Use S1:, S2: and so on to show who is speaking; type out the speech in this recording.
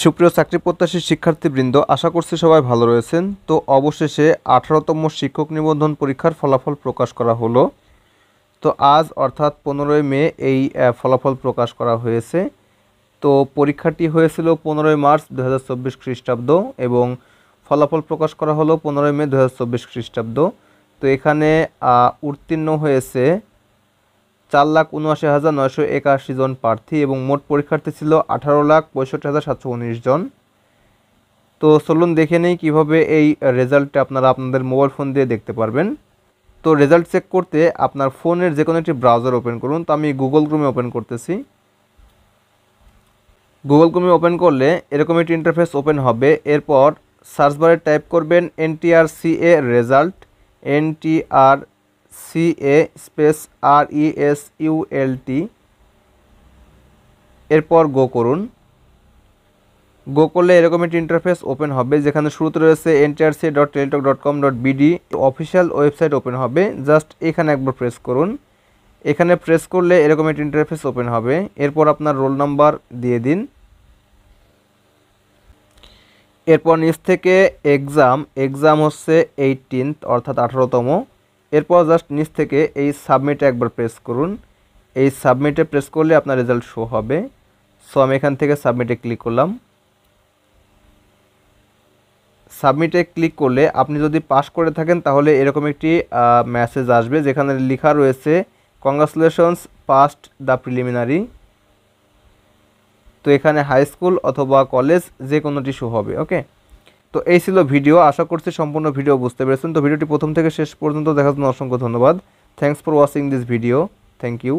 S1: সুপ্রিয় চাকরি প্রত্যাশী শিক্ষার্থীবৃন্দ, আশা করছি সবাই ভালো রয়েছেন। তো অবশেষে 18তম শিক্ষক নিবন্ধন পরীক্ষার ফলাফল প্রকাশ করা হলো। তো আজ অর্থাৎ 15ই মে এই ফলাফল প্রকাশ করা হয়েছে। তো পরীক্ষাটি হয়েছিল 15ই মার্চ 2024 খ্রিস্টাব্দ এবং ফলাফল প্রকাশ করা হলো 15ই মে 2024 খ্রিস্টাব্দ। তো এখানে উত্তীর্ণ হয়েছে 4,79,981 জন প্রার্থী এবং মোট পরীক্ষার্থী ছিল 18,65,719 জন। তো চলুন দেখে নেই কীভাবে এই রেজাল্টটা আপনারা আপনাদের মোবাইল ফোন দিয়ে দেখতে পারবেন। তো রেজাল্ট চেক করতে আপনার ফোনের যে কোনো একটি ব্রাউজার ওপেন করুন। তো আমি গুগল ক্রোমে ওপেন করতেছি। গুগল ক্রোমে ওপেন করলে এরকম একটি ইন্টারফেস ওপেন হবে। এরপর সার্চ বারে টাইপ করবেন NTRCA result, NTRCA space RESULT, এরপর গো করুন। গো করলে এরকম একটি ইন্টারফেস ওপেন হবে যেখানে শুরুতে রয়েছে ntrca.teletalk.com.bd অফিসিয়াল ওয়েবসাইট ওপেন হবে। জাস্ট এখানে একবার প্রেস করুন। এখানে প্রেস করলে এরকম একটি ইন্টারফেস ওপেন হবে। এরপর আপনার রোল নাম্বার দিয়ে দিন। এরপর নিচ থেকে এক্সাম হচ্ছে 18th অর্থাৎ 18তম। এরপর জাস্ট নিচ থেকে এই সাবমিটে একবার প্রেস করুন। এই সাবমিটে প্রেস করলে আপনার রেজাল্ট শো হবে। সো আমি এখান থেকে সাবমিটে ক্লিক করলাম। সাবমিটে ক্লিক করলে আপনি যদি পাস করে থাকেন তাহলে এরকম একটি মেসেজ আসবে যেখানে লেখা রয়েছে কংগ্রাচুলেশনস পাস্ট দ্য প্রিলিমিনারি। তো এখানে হাই স্কুল অথবা কলেজ যে কোনোটি শো হবে। ওকে, তো এই ছিল ভিডিও। আশা করছি সম্পূর্ণ ভিডিও বুঝতে পেরেছেন। তো ভিডিওটি প্রথম থেকে শেষ পর্যন্ত দেখার জন্য অসংখ্য ধন্যবাদ। Thanks for watching this video. Thank you.